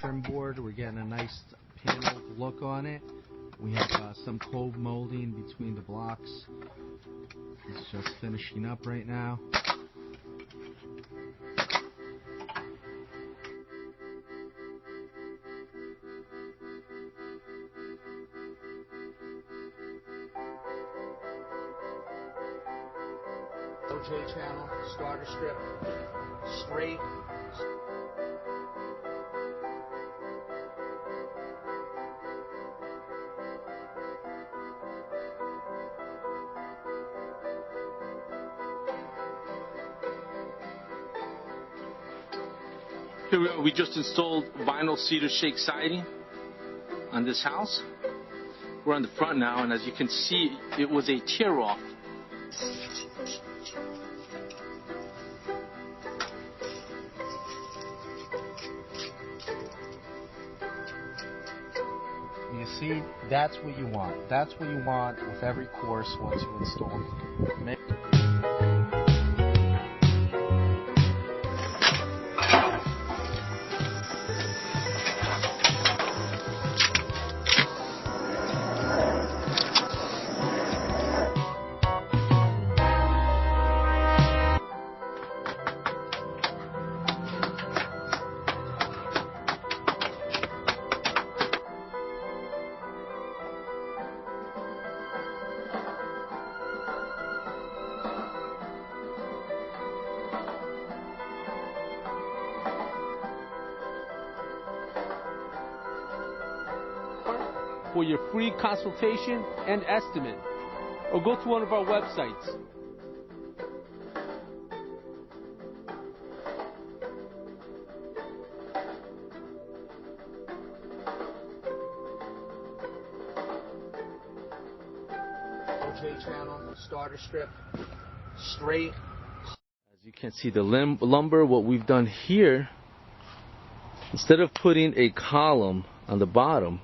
trim board. We're getting a nice panel look on it. We have some cove molding between the blocks. It's just finishing up right now. OJ channel, starter strip, straight. Here we just installed vinyl cedar shake siding on this house. We're on the front now, and as you can see, it was a tear off. You see, that's what you want. That's what you want with every course once you install. For your free consultation and estimate, or go to one of our websites. OJ channel, starter strip, straight. As you can see, the lumber, what we've done here, instead of putting a column on the bottom,